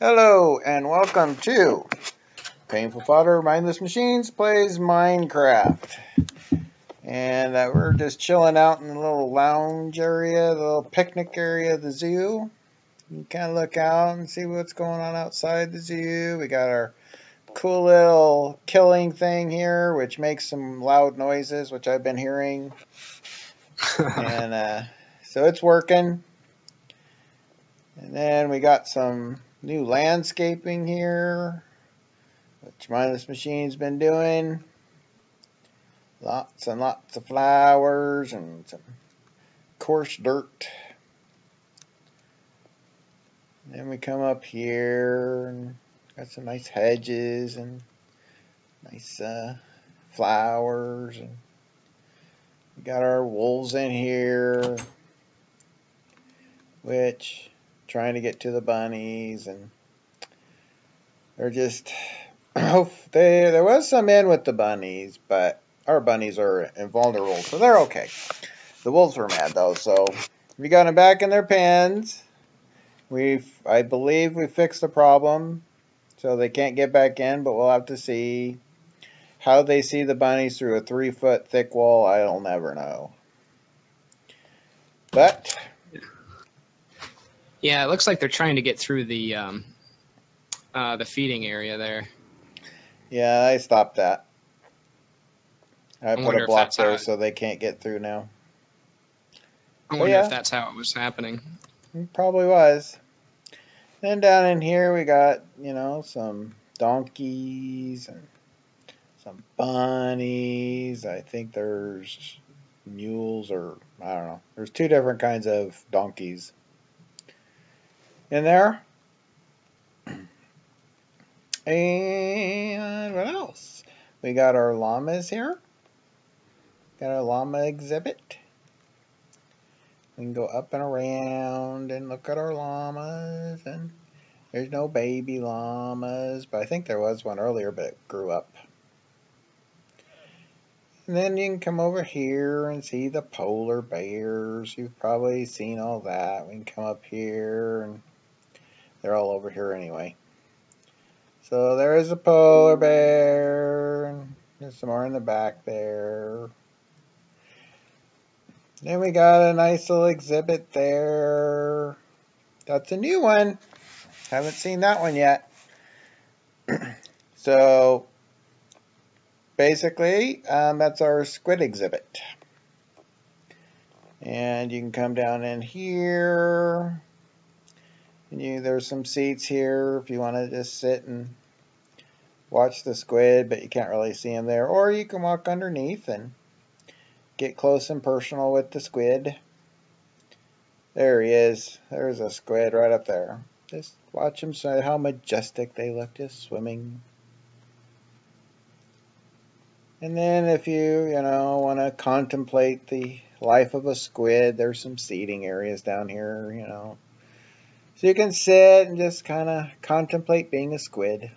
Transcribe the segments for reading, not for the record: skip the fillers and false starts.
Hello and welcome to Painful Fodder Mindless Machines plays Minecraft. And we're just chilling out in the little lounge area, the little picnic area of the zoo. You can kind of look out and see what's going on outside the zoo. We got our cool little killing thing here, which makes some loud noises, which I've been hearing. And so it's working. And then we got some new landscaping here, which Mindless Machine's been doing. Lots and lots of flowers and some coarse dirt. And then we come up here and got some nice hedges and nice flowers. And we got our wolves in here, which trying to get to the bunnies, and they're just there was some in with the bunnies, but our bunnies are invulnerable, so they're okay. The wolves were mad though, so we got them back in their pens. I believe we fixed the problem, so they can't get back in, but we'll have to see how they see the bunnies through a 3-foot thick wall. I'll never know. But yeah, it looks like they're trying to get through the feeding area there. Yeah, I stopped that. I put a block there so they can't get through now. I wonder if that's how it was happening. It probably was. Then down in here we got, some donkeys and some bunnies. I think there's mules, or I don't know. There's 2 different kinds of donkeys in there. And what else? We got our llamas here. Got our llama exhibit. We can go up and around and look at our llamas. And there's no baby llamas, but I think there was one earlier, but it grew up. And then you can come over here and see the polar bears. You've probably seen all that. We can come up here, and they're all over here anyway. So there is a polar bear, and there's some more in the back there. Then we got a nice little exhibit there. That's a new one. Haven't seen that one yet. So basically, that's our squid exhibit. And you can come down in here. And there's some seats here if you want to just sit and watch the squid, but you can't really see him there. Or you can walk underneath and get close and personal with the squid. There he is. There's a squid right up there. Just watch him, see how majestic they look, just swimming. And then if you, want to contemplate the life of a squid, there's some seating areas down here, So you can sit and just kind of contemplate being a squid.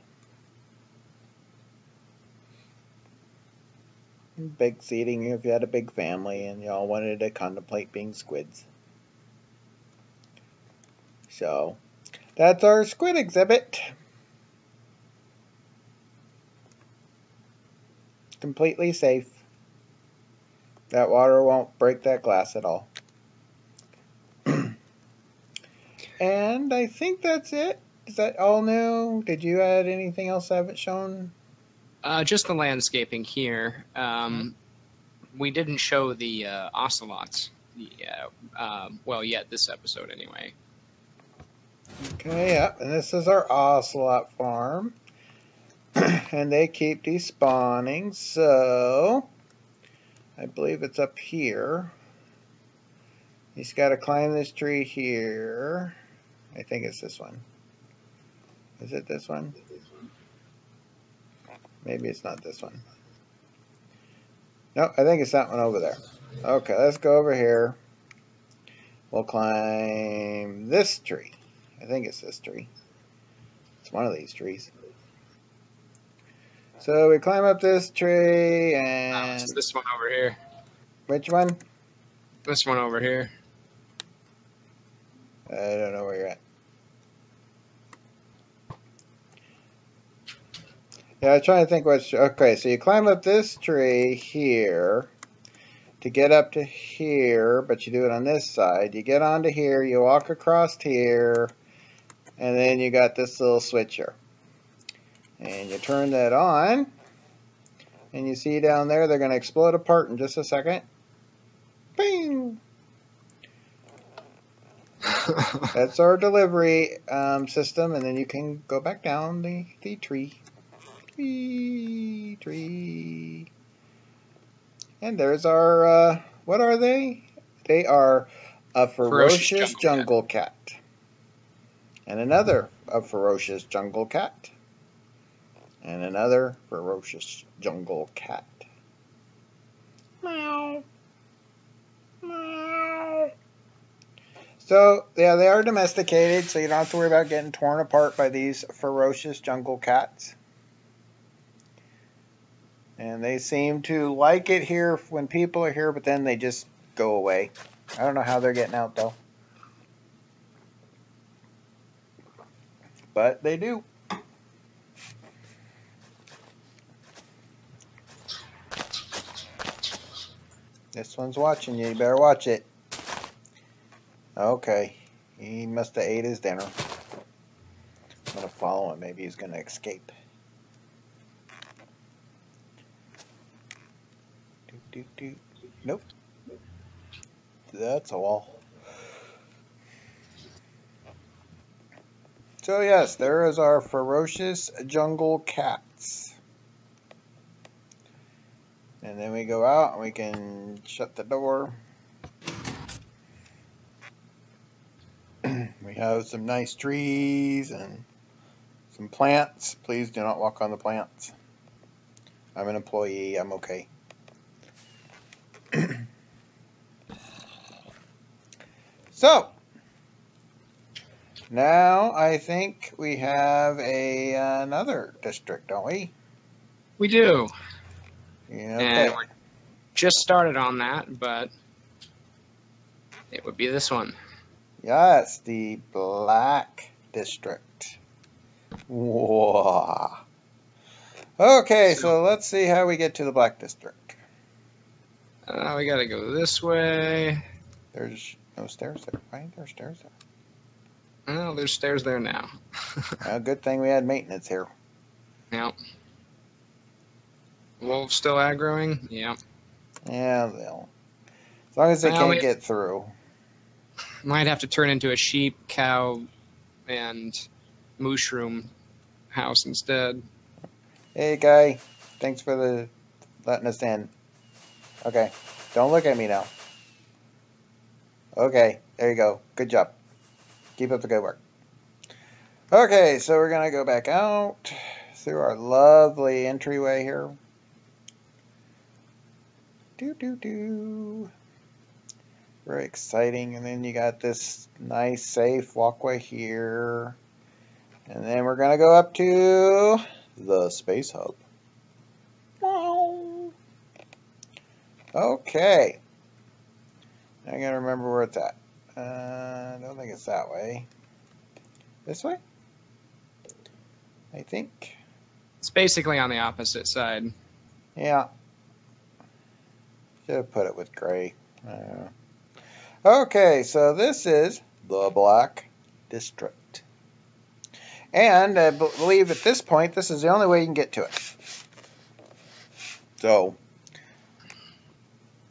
Big seating if you had a big family and y'all wanted to contemplate being squids. So that's our squid exhibit. Completely safe. That water won't break that glass at all. And I think that's it. Is that all new? Did you add anything else I haven't shown? Just the landscaping here. We didn't show the ocelots. Yet this episode anyway. Okay, yep. And this is our ocelot farm. And they keep despawning, so I believe it's up here. He's got to climb this tree here. I think it's this one. Is it this one? Maybe it's not this one. No, I think it's that one over there. Okay, let's go over here. We'll climb this tree. I think it's this tree. It's one of these trees. So we climb up this tree and... It's this one over here. Which one? This one over here. I don't know where you're at. Yeah, I'm trying to think what's... Okay, so you climb up this tree here to get up to here, but you do it on this side. You get onto here, you walk across here, and then you got this little switcher. And you turn that on, and you see down there they're going to explode apart in just a second. Bing! That's our delivery system, and then you can go back down the tree. Tree. And there's our, what are they? They are a ferocious jungle cat. And another ferocious jungle cat. And another ferocious jungle cat. Meow. Meow. So, yeah, they are domesticated, so you don't have to worry about getting torn apart by these ferocious jungle cats. And they seem to like it here when people are here, but then they just go away. I don't know how they're getting out, though. But they do. This one's watching you. You better watch it. Okay. He must have ate his dinner. I'm going to follow him. Maybe he's going to escape. Nope. That's all. So yes, there is our ferocious jungle cats. And then we go out and we can shut the door. We have some nice trees and some plants. Please do not walk on the plants. I'm an employee. I'm okay. So, now I think we have another district, don't we? We do. Yeah, okay. And we're just started on that, but it would be this one. Yes, the Black District. Whoa. Okay, so let's see how we get to the Black District. We gotta go this way. There's no stairs there. Why aren't there stairs there? Oh, there's stairs there now. Good thing we had maintenance here. Yep. Wolves still aggroing? Yep. Yeah, they'll. As long as they can't get through. Might have to turn into a sheep, cow, and mushroom house instead. Hey, guy. Thanks for letting us in. Okay. Don't look at me now. Okay. There you go. Good job. Keep up the good work. Okay, so we're going to go back out through our lovely entryway here. Very exciting. And then you got this nice, safe walkway here. And then we're going to go up to the Space Hub. Okay. I got to remember where it's at. I don't think it's that way. This way? I think. It's basically on the opposite side. Yeah. Should have put it with gray. Okay, so this is the Black District. And I believe at this point, this is the only way you can get to it. So,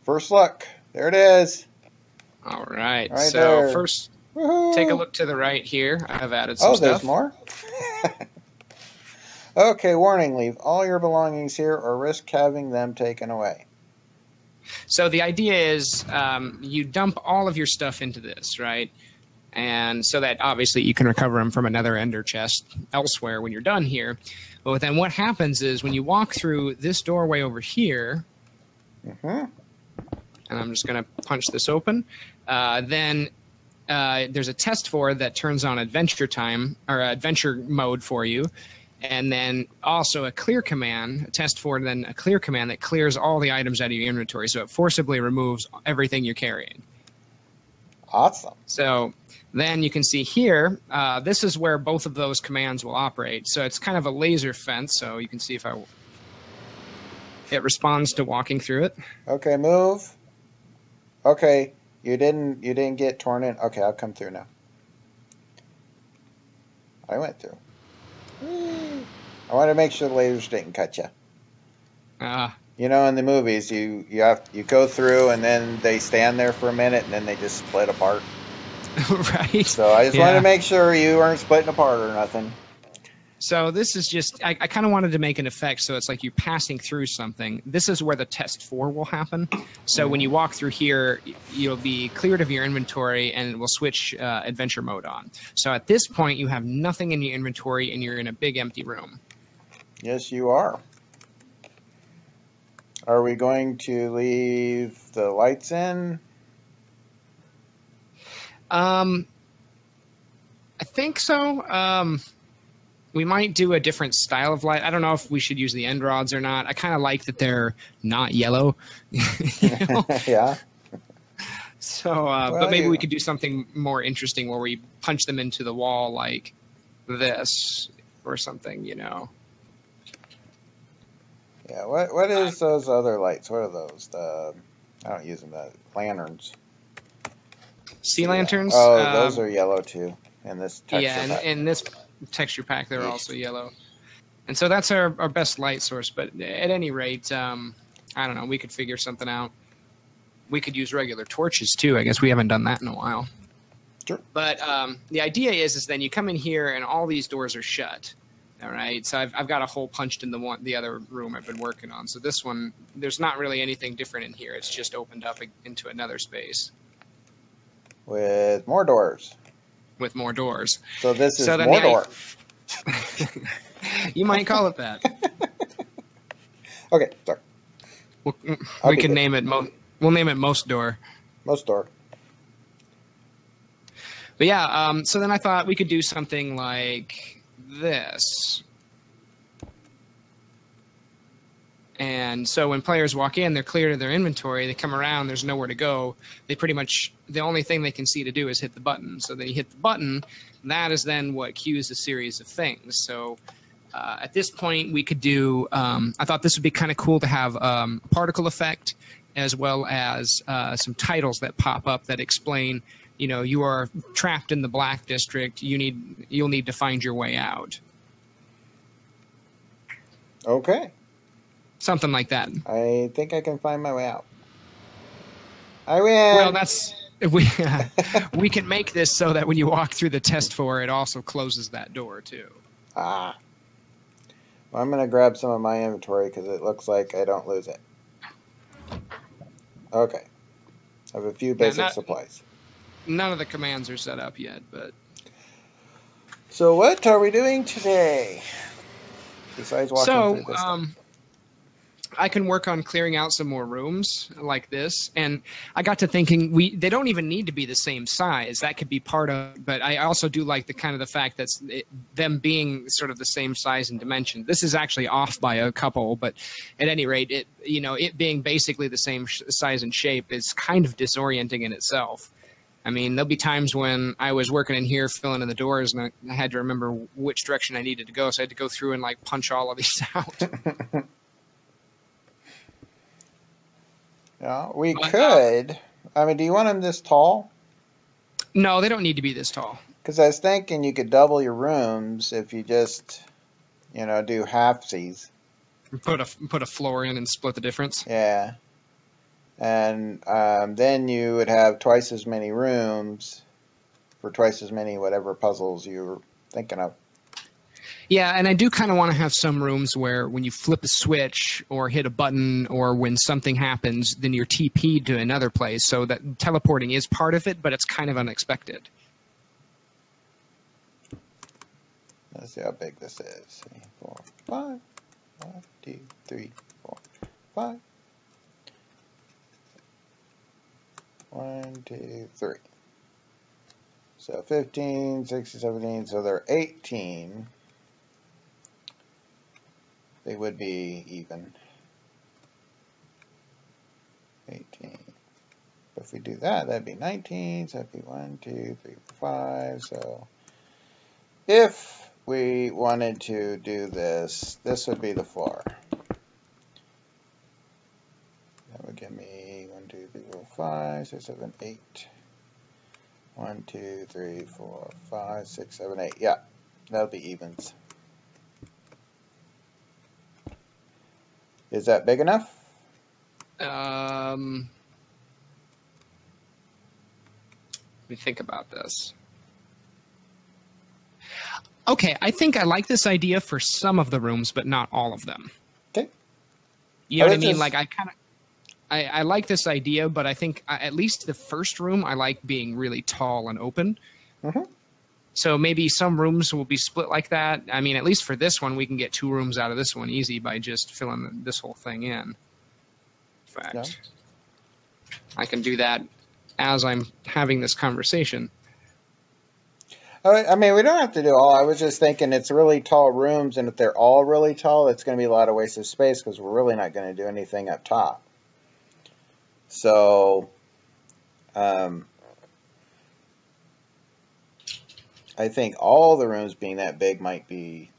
first look. There it is. All right. Right so there. First, take a look to the right here. I've added some stuff. Oh, there's more? Okay, warning. Leave all your belongings here or risk having them taken away. So the idea is you dump all of your stuff into this, right? And so that obviously you can recover them from another ender chest elsewhere when you're done here. But then what happens is when you walk through this doorway over here, and I'm just going to punch this open, then there's a test forward that turns on adventure time or adventure mode for you. And then also a clear command, a test forward, then a clear command that clears all the items out of your inventory. So it forcibly removes everything you're carrying. Awesome. So then you can see here, this is where both of those commands will operate. So it's kind of a laser fence. So you can see if it responds to walking through it. Okay, move. Okay, you didn't get torn in. Okay, I'll come through now. I went through. I want to make sure the lasers didn't cut you. You know, in the movies, you go through and then they stand there for a minute and then they just split apart. Right. So I just wanted to make sure you weren't splitting apart or nothing. So this is just, I kind of wanted to make an effect so it's like you're passing through something. This is where the test 4 will happen. So when you walk through here, you'll be cleared of your inventory and it will switch adventure mode on. So at this point, you have nothing in your inventory and you're in a big empty room. Yes, you are. Are we going to leave the lights in? I think so. We might do a different style of light. I don't know if we should use the end rods or not. I kind of like that they're not yellow. Yeah. So, but maybe we could do something more interesting where we punch them into the wall like this or something, you know. Yeah. What is those other lights? What are those? I don't use them. The lanterns. Sea lanterns. Oh, those are yellow too. And this texture pack. And this texture pack, they're also yellow. And so that's our best light source. But at any rate, I don't know. We could figure something out. We could use regular torches too. I guess we haven't done that in a while. Sure. But the idea is then you come in here and all these doors are shut. All right. So I've got a hole punched in the other room I've been working on. So this one, there's not really anything different in here. It's just opened up into another space. With more doors. With more doors. So this is more door. You might call it that. Okay, sorry. We can name it. We'll name it Most Door. Most Door. But yeah, so then I thought we could do something like this. And so when players walk in, they're cleared of their inventory. They come around, there's nowhere to go. They pretty much, the only thing they can see to do is hit the button. So they hit the button. That is then what cues a series of things. So at this point, we could do, I thought this would be kind of cool to have a particle effect as well as some titles that pop up that explain, you know, you are trapped in the Black District. You'll need to find your way out. Okay. Something like that. I think I can find my way out. I win. Well, we can make this so that when you walk through the test 4, it also closes that door too. Ah. Well, I'm going to grab some of my inventory because it looks like I don't lose it. Okay. I have a few basic supplies. None of the commands are set up yet, but... So what are we doing today? Besides walking through this stuff? I can work on clearing out some more rooms like this. And I got to thinking, they don't even need to be the same size. That could be part of, but I also do like the fact that them being sort of the same size and dimension. This is actually off by a couple, but at any rate, it being basically the same size and shape is kind of disorienting in itself. I mean, there'll be times when I was working in here filling in the doors and I had to remember which direction I needed to go. So I had to go through and like punch all of these out. Yeah, we could. I mean, do you want them this tall? No, they don't need to be this tall. Because I was thinking you could double your rooms if you just, do halfsies. Put a floor in and split the difference. Yeah. And then you would have twice as many rooms for twice as many whatever puzzles you were thinking of. Yeah, and I do kind of want to have some rooms where when you flip a switch or hit a button or when something happens, then you're TP'd to another place. So that teleporting is part of it, but it's kind of unexpected. Let's see how big this is. 3, 4, 5. 1, 2, 3, 4, 5. 1, 2, 3. So 15, 16, 17. So they're 18. They would be even. 18. if we do that, that'd be 19. So that'd be 1, 2, 3, 4, 5. So if we wanted to do this, this would be the floor. That would give me 1, 2, 3, 4, 5, 6, 7, 8. 1, 2, 3, 4, 5, 6, 7, 8. Yeah, that'll be evens. Is that big enough? Let me think about this. Okay, I think I like this idea for some of the rooms, but not all of them. Okay. You know what I mean? Like I like this idea, but I think at least the first room I like being really tall and open. Mm-hmm. So maybe some rooms will be split like that. I mean, at least for this one, we can get 2 rooms out of this one easy by just filling this whole thing in. In fact, yeah. I can do that as I'm having this conversation. I mean, we don't have to do all. I was just thinking it's really tall rooms, and if they're all really tall, it's going to be a lot of waste of space because we're really not going to do anything up top. So, I think all the rooms being that big might make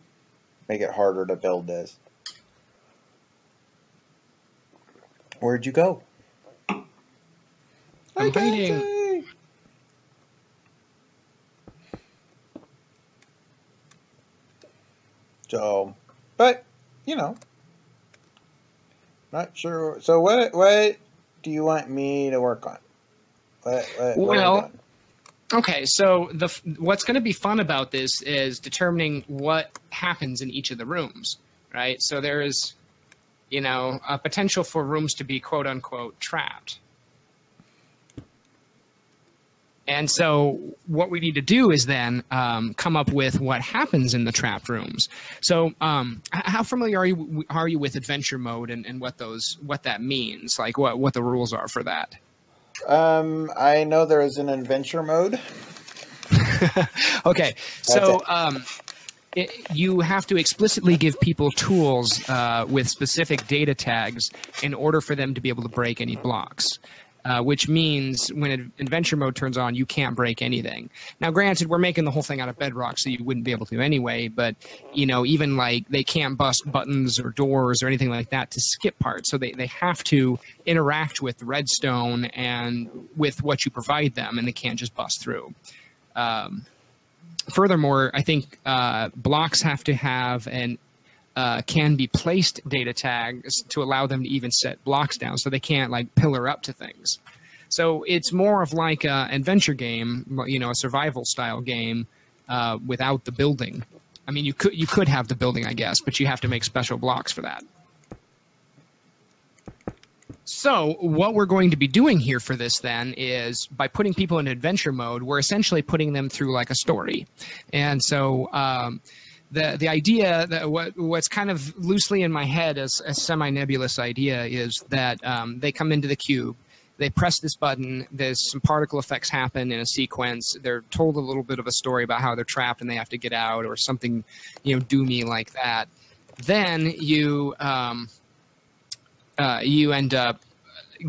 it harder to build this. Where'd you go? I'm hiding. So, but you know, not sure. So, what do you want me to work on? What okay, so what's going to be fun about this is determining what happens in each of the rooms, right? So there is, you know, a potential for rooms to be quote unquote trapped. And so what we need to do is then come up with what happens in the trapped rooms. So how familiar are you with adventure mode and what that means? Like what the rules are for that? I know there is an adventure mode. Okay, so you have to explicitly give people tools with specific data tags in order for them to be able to break any blocks. Which means when adventure mode turns on, you can't break anything. Now, granted, we're making the whole thing out of bedrock, so you wouldn't be able to anyway. But you know, even like they can't bust buttons or doors or anything like that to skip parts. So they have to interact with redstone and with what you provide them, and they can't just bust through. Furthermore, I think blocks have to have an can be placed data tags to allow them to even set blocks down, so they can't like pillar up to things. So it's more of like an adventure game, you know, a survival style game without the building. I mean, you could have the building, I guess, but you have to make special blocks for that. So what we're going to be doing here for this then is by putting people in adventure mode, we're essentially putting them through like a story. And so the idea that what's kind of loosely in my head as a semi-nebulous idea is that they come into the cube, they press this button, there's some particle effects happen in a sequence, they're told a little bit of a story about how they're trapped and they have to get out or something, you know, doomy like that. Then you end up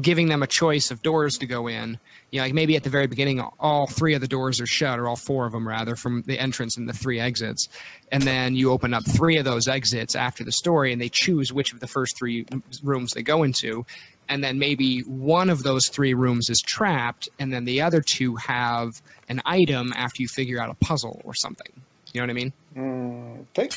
giving them a choice of doors to go in. You know, like maybe at the very beginning, all 3 of the doors are shut, or all 4 of them rather, from the entrance and the 3 exits. And then you open up 3 of those exits after the story, and they choose which of the first 3 rooms they go into. And then maybe one of those 3 rooms is trapped, and then the other 2 have an item after you figure out a puzzle or something. You know what I mean? Okay.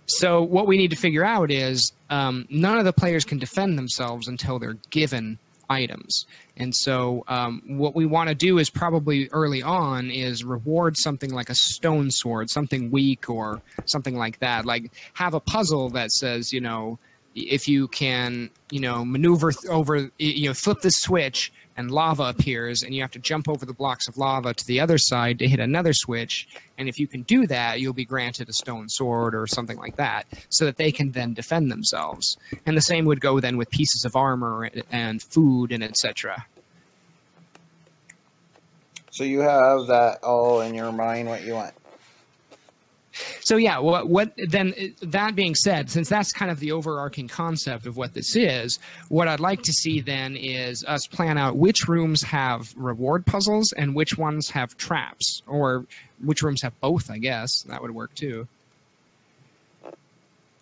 So what we need to figure out is none of the players can defend themselves until they're given items. And so what we want to do is probably early on is reward something like a stone sword, something weak or something like that. Like have a puzzle that says, you know, if you can, you know, maneuver over, you know, flip this switch and lava appears and you have to jump over the blocks of lava to the other side to hit another switch. And if you can do that, you'll be granted a stone sword or something like that so that they can then defend themselves. And the same would go then with pieces of armor and food and etc. So you have that all in your mind, what you want? So yeah, what then? That being said, since that's kind of the overarching concept of what this is, what I'd like to see then is us plan out which rooms have reward puzzles and which ones have traps, or which rooms have both. I guess that would work too.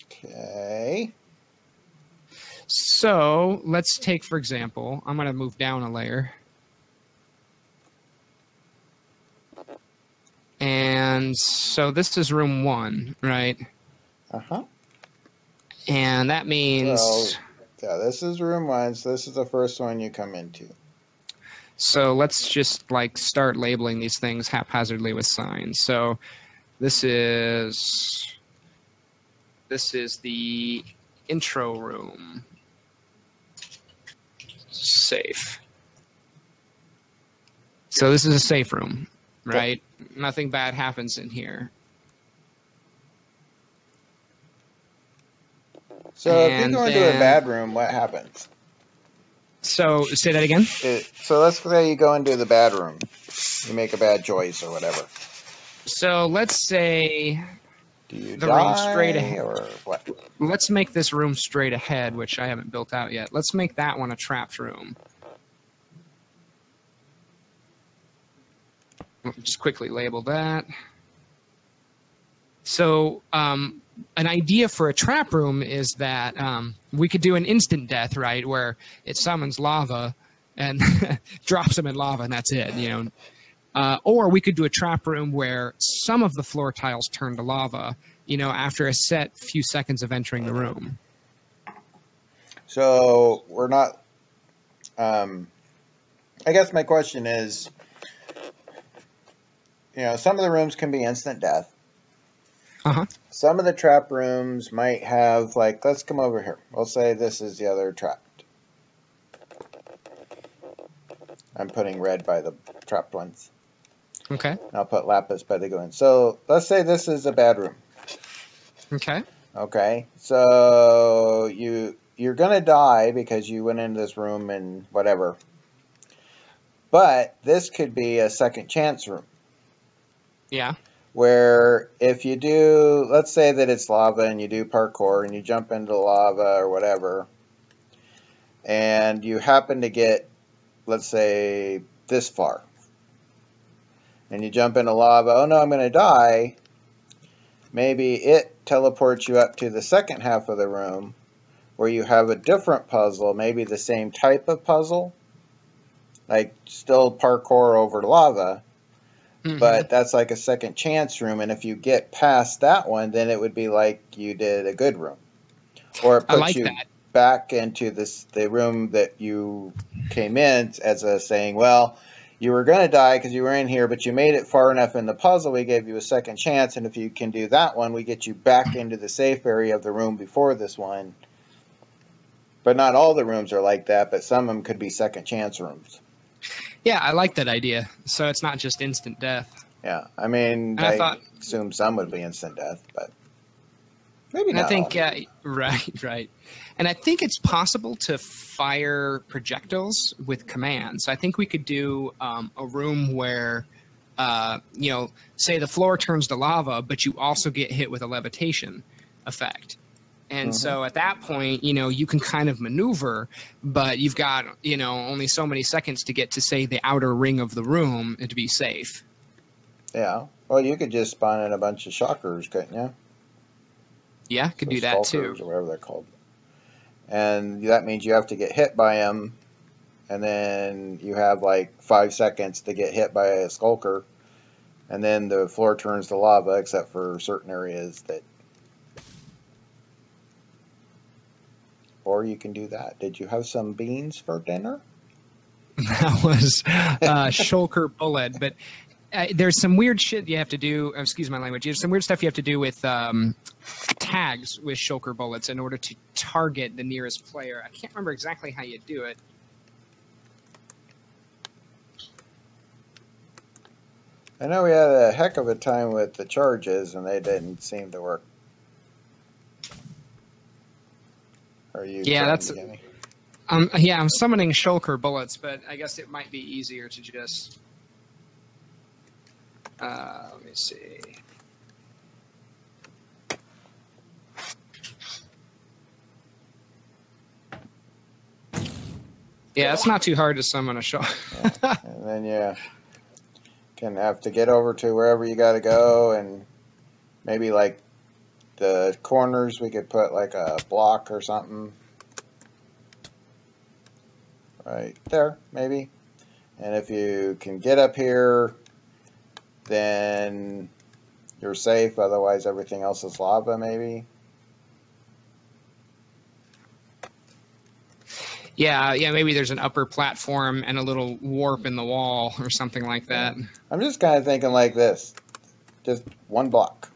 Okay. So let's take, for example, I'm going to move down a layer. And so this is room 1, right? Uh-huh. And that means... So, yeah, this is room 1, so this is the first one you come into. So let's just, like, start labeling these things haphazardly with signs. So this is the intro room. Safe. So this is a safe room, right? Nothing bad happens in here. So if you go into a bad room, what happens? So say that again. So let's say you go into the bad room. You make a bad choice or whatever. So let's say do you the die room straight ahead, or what? Let's make this room straight ahead, which I haven't built out yet. Let's make that one a trapped room. Just quickly label that. So an idea for a trap room is that we could do an instant death, right, where it summons lava and drops them in lava, and that's it, you know. Or we could do a trap room where some of the floor tiles turn to lava, you know, after a set few seconds of entering the room. So we're not... I guess my question is, you know, some of the rooms can be instant death. Uh-huh. Some of the trap rooms might have, like, let's come over here. We'll say this is the other trap. I'm putting red by the trapped ones. Okay. I'll put lapis by the good ones. So let's say this is a bad room. Okay. Okay. So you're going to die because you went into this room and whatever. But this could be a second chance room. Yeah. Where if you do, let's say that it's lava and you do parkour and you jump into lava or whatever, and you happen to get, let's say, this far, and you jump into lava, oh no, I'm going to die, maybe it teleports you up to the second half of the room where you have a different puzzle, maybe the same type of puzzle, like still parkour over lava, but that's like a second chance room, and if you get past that one, then it would be like you did a good room. Or it puts you back into the room that you came in as a saying, well, you were going to die because you were in here, but you made it far enough in the puzzle, we gave you a second chance, and if you can do that one, we get you back into the safe area of the room before this one. But not all the rooms are like that, but some of them could be second chance rooms. Yeah, I like that idea. So it's not just instant death. Yeah, I mean, I assume some would be instant death, but maybe not. I think, right. And I think it's possible to fire projectiles with commands. I think we could do a room where, you know, say the floor turns to lava, but you also get hit with a levitation effect. And so at that point, you know, you can kind of maneuver, but you've got, you know, only so many seconds to get to, say, the outer ring of the room and to be safe. Yeah. Well, you could just spawn in a bunch of shockers, couldn't you? Yeah, could do that too. Or whatever they're called. And that means you have to get hit by them, and then you have like 5 seconds to get hit by a skulker, and then the floor turns to lava, except for certain areas that... Or you can do that. Did you have some beans for dinner? That was shulker bullet, but there's some weird shit you have to do. Excuse my language. There's some weird stuff you have to do with tags with shulker bullets in order to target the nearest player. I can't remember exactly how you do it. I know we had a heck of a time with the charges, and they didn't seem to work. Are you? Yeah, that's. Yeah, I'm summoning shulker bullets, but I guess it might be easier to just. Let me see. Yeah, it's not too hard to summon a shark. Yeah. And then you can have to get over to wherever you got to go, and maybe like the corners we could put like a block or something right there maybe. And if you can get up here, then you're safe, otherwise everything else is lava maybe. Yeah, maybe there's an upper platform and a little warp in the wall or something like that. Yeah. I'm just kind of thinking like this, just one block.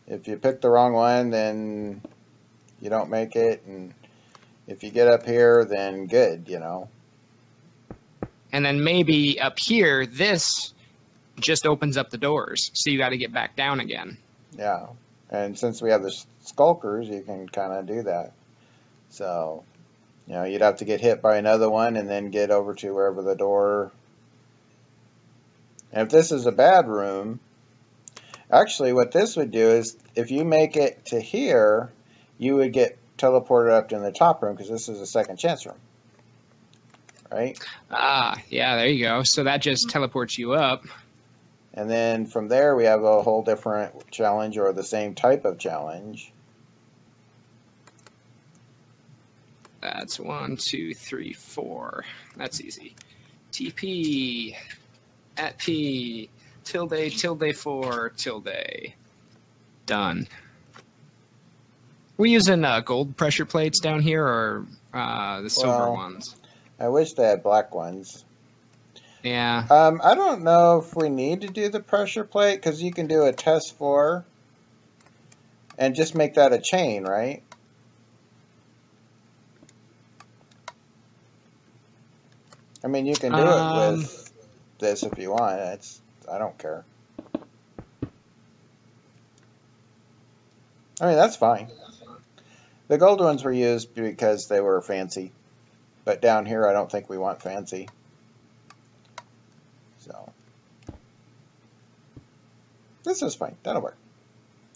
If you pick the wrong one, then you don't make it, and if you get up here, then good, you know. And then maybe up here, this just opens up the doors, so you got to get back down again. Yeah, and since we have the skulkers, you can kind of do that. So, you know, you'd have to get hit by another one and then get over to wherever the door. And if this is a bad room, actually what this would do is if you make it to here, you would get teleported up in the top room because this is a second chance room. Right? Ah, yeah, there you go. So that just teleports you up. And then from there, we have a whole different challenge or the same type of challenge. That's 1, 2, 3, 4. That's easy. TP at P tilde 4 tilde. Done. We using gold pressure plates down here or the silver ones? I wish they had black ones. Yeah. I don't know if we need to do the pressure plate because you can do a test for and just make that a chain, right? I mean, you can do it with this if you want. I don't care. I mean, that's fine. The gold ones were used because they were fancy. But down here, I don't think we want fancy. So, this is fine. That'll work.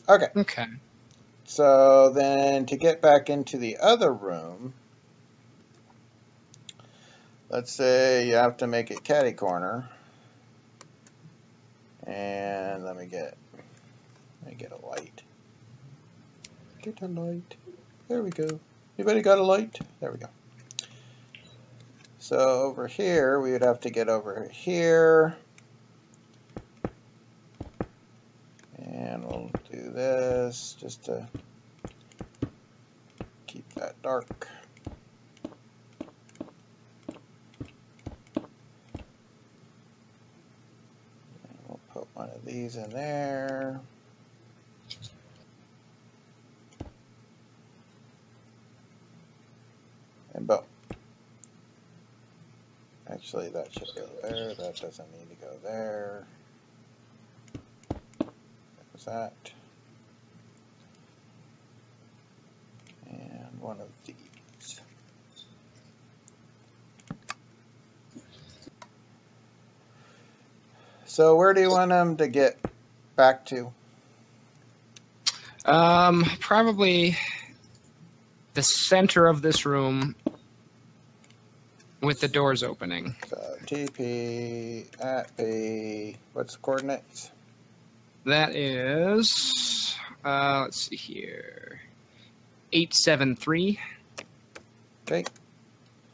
Okay. Okay. So then to get back into the other room, let's say you have to make it catty corner. And let me get a light. Get a light. There we go. Anybody got a light? There we go. So over here, we would have to get over here. And we'll do this just to keep that dark. And we'll put one of these in there. And boom. Actually, that should go there. That doesn't need to go there. There's that. And one of these. So where do you want them to get back to? Probably the center of this room with the doors opening. So TP at P, what's the coordinates? That is, let's see here, 873. Okay.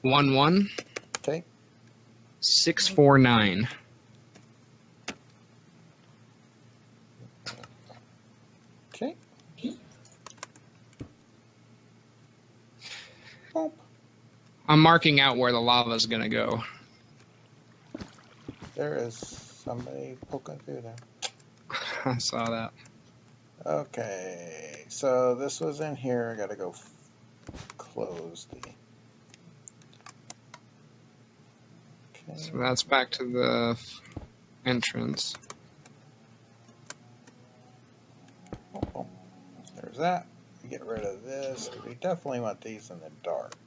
11. Okay. 649. Okay. Boom. I'm marking out where the lava is going to go. There is somebody poking through there. I saw that. Okay, so this was in here. I gotta go close the. Okay. So that's back to the entrance. Oh, oh. There's that. We get rid of this. We definitely want these in the dark.